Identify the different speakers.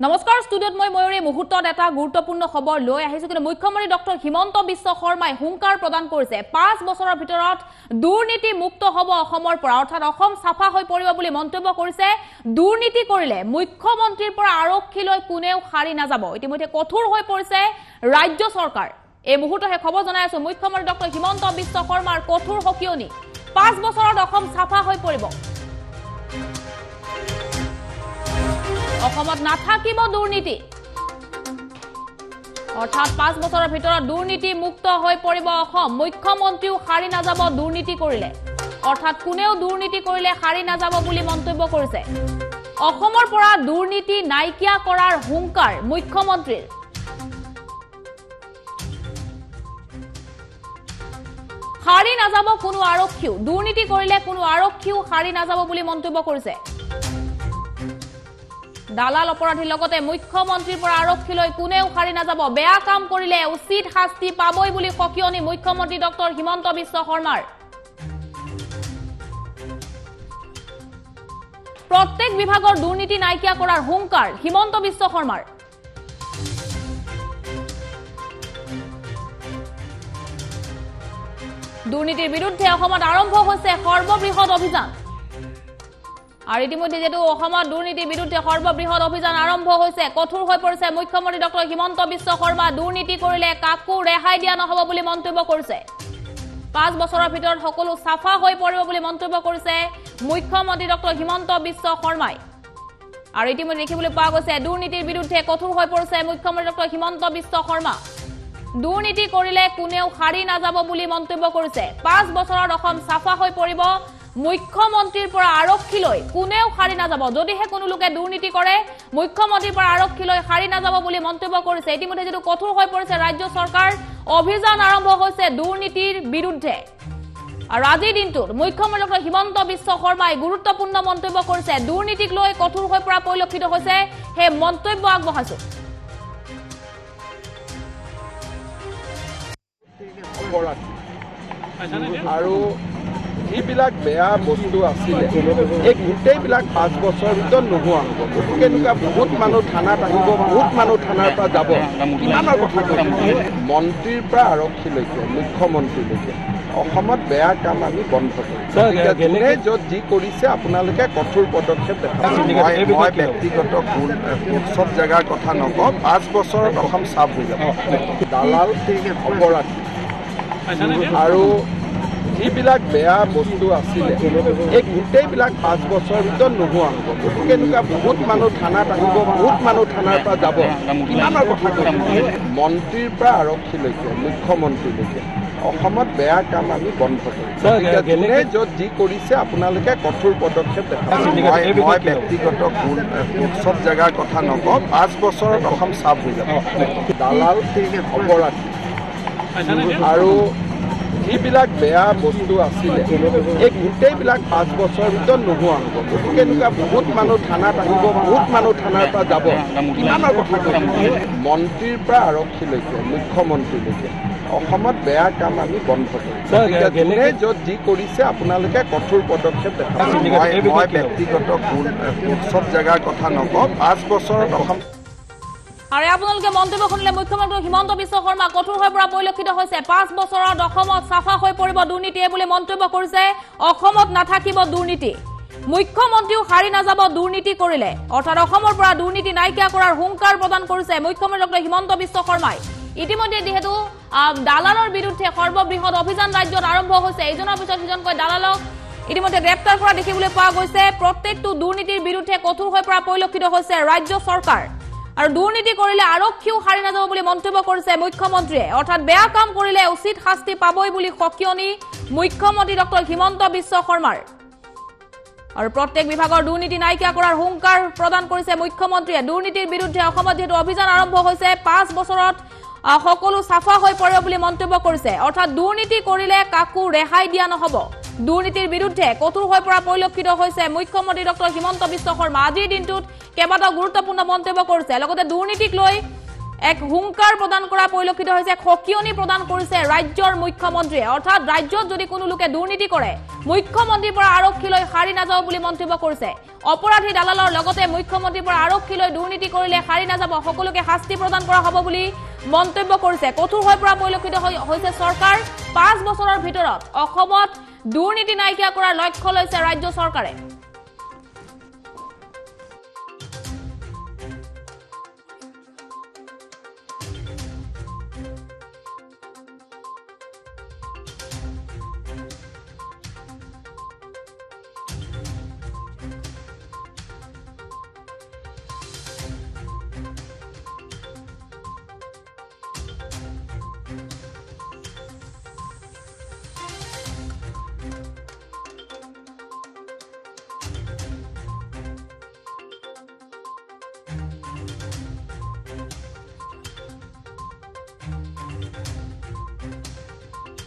Speaker 1: নমস্কাৰ ষ্টুডিঅত মই ময়ূৰী মুহূৰ্তত এটা গুৰুত্বপূৰ্ণ খবৰ লৈ আহিছো কিন্তু মুখ্যমন্ত্ৰী ডক্টৰ হিমন্ত বিশ্ব শৰ্মাই হুংকাৰ প্ৰদান কৰিছে 5 বছৰৰ ভিতৰত দুৰ্নীতি মুক্ত হ'ব অসমৰ পৰা অৰ্থাৎ অসম সাফা হৈ পৰিব বুলি মন্তব্য কৰিছে দুৰ্নীতি কৰিলে মুখ্যমন্ত্ৰীৰ পৰা আৰক্ষীলৈ কোনেও হাৰি নাযাব ইতিমধ্যে কঠোৰ হৈ পৰিছে ৰাজ্য চৰকাৰ এই মুহূৰ্ততে খবৰ জনাই আছো মুখ্যমন্ত্ৰী ডক্টৰ হিমন্ত বিশ্ব শৰ্মাৰ কঠোৰ হকিয়নি 5 বছৰত অসম সাফা হৈ পৰিব অসমত নাথাকিব দুৰ্নীতি অৰ্থাৎ 5 বছৰৰ ভিতৰত দুৰ্নীতি মুক্ত হৈ পৰিব অসম মুখ্যমন্ত্ৰীও হাৰি নাযাব দুৰ্নীতি কৰিলে অৰ্থাৎ কোনেও দুৰ্নীতি কৰিলে হাৰি নাযাব বুলি মন্তব্য কৰিছে অসমৰ পৰা দুৰ্নীতি নাইকিয়া কৰাৰ হুংকাৰ মুখ্যমন্ত্ৰীৰ হাৰি নাযাব কোনো আৰক্ষীও দুৰ্নীতি কৰিলে কোনো আৰক্ষীও হাৰি নাযাব বুলি মন্তব্য কৰিছে দালাল অপৰাধীৰ লগতে মুখ্যমন্ত্ৰীৰ পৰা আৰক্ষীলৈ কোনেও হাৰি নাযাব বেয়া কাম কৰিলে উচিত শাস্তি পাবই বুলি সকিয়নি মুখ্যমন্ত্ৰী ডক্টৰ হিমন্ত বিশ্ব শৰ্মাৰ প্ৰত্যেক বিভাগৰ দুৰ্নীতি নাইকিয়া কৰাৰ হুংকাৰ হিমন্ত বিশ্ব শৰ্মাৰ দুৰ্নীতিৰ বিৰুদ্ধে অসমত আৰম্ভ হৈছে সৰ্ববৃহৎ অভিযান আর ইতিমধ্যে যেহেতু অসমত দুর্নীতির বিরুদ্ধে সর্ববৃহৎ অভিযান আরম্ভ হয়েছে কঠোর হয়ে পড়ছে মুখ্যমন্ত্রী ডক্টর হিমন্ত বিশ্ব শর্মা দুর্নীতি করলে কাকো রেহাই দিয়া নহব বলে মন্তব্য করেছে 5 বছরের ভিতর সকল সাফা হয়ে পড়ব বলে মন্তব্য করেছে মুখ্যমন্ত্রী ডক্টর হিমন্ত বিশ্ব শর্মাই আর ইতিমধ্যে দেখিবলৈ পাওয়া গেছে দুর্নীতির বিরুদ্ধে কঠোর হয়ে পড়ছে মুখ্যমন্ত্রী ডক্টর হিমন্ত বিশ্ব শর্মা দুর্নীতি করলে কোনেও হারি নাযাব বলে মন্তব্য করেছে 5 বছরের অসম সাফা হয়ে পড়ব মুখ্যমন্ত্ৰীৰ পৰা আৰক্ষীলৈ কোনেও হাৰি নাযাব যদিহে কোনো লোকে দুৰ্নীতি কৰে মুখ্যমন্ত্ৰীৰ পৰা আৰক্ষীলৈ হাৰি নাযাব বুলি মন্তব্য কৰিছে ইতিমধ্যে যেটো কঠোৰ হৈ পৰিছে ৰাজ্য চৰকাৰ অভিযান আৰম্ভ হৈছে দুৰ্নীতিৰ বিৰুদ্ধে আৰু আজিৰ দিনটোত মুখ্যমন্ত্ৰী ডক্টৰ হিমন্ত বিশ্ব শৰ্মাই গুৰুত্বপূৰ্ণ মন্তব্য কৰিছে দুৰ্নীতিক লৈ কঠোৰ হৈ পৰা পৰিলক্ষিত হৈছে হে মন্তব্য আগবঢ়াইছো
Speaker 2: আৰু যিবিলাক বেয়া বস্তু আছিলে এই গোটেইবিলাক 5 বছৰৰ ভিতৰত নোহোৱা হ'ব গতিকে এনেকুৱা বহুত মানুহ থানাত আহিব বহুত মানুহ থানাৰ পৰা যাব কিমানৰ কথা কৈছে মন্ত্ৰীৰ পৰা আৰক্ষীলৈকে মুখ্যমন্ত্ৰীলৈকে অসমত বেয়া কাম আমি বন্ধ কৰিম যোনে য'ত যি কৰিছে আপোনালোকে কঠোৰ পদক্ষেপ দেখাব মই ব্যক্তিগত চব জেগাৰ কথা নকওঁ 5 বছৰত অসম চাফ হৈ যাব দালাল অপৰাধী আৰু যিবিলাক বেয়া বস্তু আছিলে এই গোটেইবিলাক 5 বছৰৰ ভিতৰত নোহোৱা হ'ব গতিকে এনেকুৱা বহুত মানুহ থানাত আহিব বহুত মানুহ থানাৰ পৰা যাব কিমানৰ কথা কৈছে মন্ত্ৰীৰ পৰা আৰক্ষীলৈকে মুখ্যমন্ত্ৰীলৈকে অসমত বেয়া কাম আমি বন্ধ কৰিম যোনে য'ত যি কৰিছে আপোনালোকে কঠোৰ পদক্ষেপ দেখাব মই ব্যক্তিগত চব জেগাৰ কথা নকওঁ 5 বছৰত অসম চাফ হৈ যাব দালাল অপৰাধী আৰু যিবিলাক বেয়া বস্তু আছিলে এই গোটেইবিলাক 5 বছৰৰ ভিতৰত নোহোৱা হ'ব গতিকে এনেকুৱা বহুত মানুহ থানাত আহিব বহুত মানুহ থানাৰ পৰা যাব কিমানৰ কথা কৈছে মন্ত্ৰীৰ পৰা আৰক্ষীলৈকে মুখ্যমন্ত্ৰীলৈকে অসমত বেয়া কাম আমি বন্ধ কৰিম যোনে য'ত যি কৰিছে আপোনালোকে কঠোৰ পদক্ষেপ দেখাব মই ব্যক্তিগত চব জেগাৰ কথা নকওঁ 5 বছৰত অসম
Speaker 1: আৰু আপোনালোকে মন্তব্য শুনিলে মুখ্যমন্ত্ৰী হিমন্ত বিশ্ব শৰ্মা কঠোৰ হৈ পৰা পৰিলক্ষিত হৈছে 5 বছৰত অসমত সাফা হৈ পৰিব দুৰ্নীতিয়ে বুলি মন্তব্য কৰিছে অসমত নাথাকিব দুৰ্নীতি মুখ্যমন্ত্ৰীও হাৰি নাযাব দুৰ্নীতি কৰিলে অৰ্থাৎ অসমৰ পৰা দুৰ্নীতি নাইকিয়া কৰাৰ হুংকাৰ প্ৰদান কৰিছে মুখ্যমন্ত্ৰী ডক্টৰ হিমন্ত বিশ্ব শৰ্মাই ইতিমধ্যে যেহেতু দালালৰ বিৰুদ্ধে সৰ্ববৃহৎ অভিযান ৰাজ্যত আৰম্ভ হৈছে এইজনৰ পিছত সিজনকৈ দালালক ইতিমধ্যে গ্ৰেপ্তাৰ কৰা দেখিবলৈ পোৱা গৈছে প্ৰত্যেকটো দুৰ্নীতিৰ বিৰুদ্ধে কঠোৰ হৈ পৰা পৰিলক্ষিত হৈছে ৰাজ্য চৰকাৰ আৰু দুৰ্নীতি কৰিলে আৰক্ষীও হাৰি নাযাব বুলি মন্তব্য কৰিছে মুখ্যমন্ত্ৰীয়ে অৰ্থাৎ বেয়া কাম কৰিলে উচিত শাস্তি পাবই বুলি সকিয়নি মুখ্যমন্ত্ৰী ডক্টৰ হিমন্ত বিশ্ব শৰ্মাৰ আৰু প্ৰত্যেক বিভাগৰ দুৰ্নীতি নাইকিয়া কৰাৰ হুংকাৰ প্ৰদান কৰিছে মুখ্যমন্ত্ৰীয়ে দুৰ্নীতিৰ বিৰুদ্ধে অসমত যেহেতু অভিযান আৰম্ভ হৈছে 5 বছৰত সকলো সাফা হৈ পৰিব বুলি মন্তব্য কৰিছে অৰ্থাৎ দুৰ্নীতি কৰিলে কাকো ৰেহাই দিয়া নহব দুৰ্নীতিৰ বিৰুদ্ধে কঠোৰ হৈ পৰা পৰিলক্ষিত হৈছে মুখ্যমন্ত্ৰী ডক্টৰ হিমন্ত বিশ্ব শৰ্মা আজিৰ দিনটোত কেইবাটাও গুৰুত্বপূৰ্ণ মন্তব্য কৰিছে লগতে দুৰ্নীতিক লৈ এক হুংকাৰ প্ৰদান কৰা পৰিলক্ষিত হৈছে খকিয়নি প্ৰদান কৰিছে ৰাজ্যৰ মুখ্যমন্ত্ৰীয়ে অৰ্থাৎ ৰাজ্যত যদি কোনো লোকে দুৰ্নীতি কৰে মুখ্যমন্ত্ৰীৰ পৰা আৰক্ষীলৈ সাৰি নাযাব বুলি মন্তব্য কৰিছে অপৰাধী দালালৰ লগতে মুখ্যমন্ত্ৰীৰ পৰা আৰক্ষীলৈ দুৰ্নীতি কৰিলে সাৰি নাযাব সকলোকে শাস্তি প্ৰদান কৰা হ'ব বুলি মন্তব্য কৰিছে কঠোৰ হৈ পৰা পৰিলক্ষিত হৈছে চৰকাৰ 5 বছৰৰ ভিতৰত অসমত দুৰ্নীতি নাইকিয়া কৰাৰ লক্ষ্য লৈছে ৰাজ্য চৰকাৰে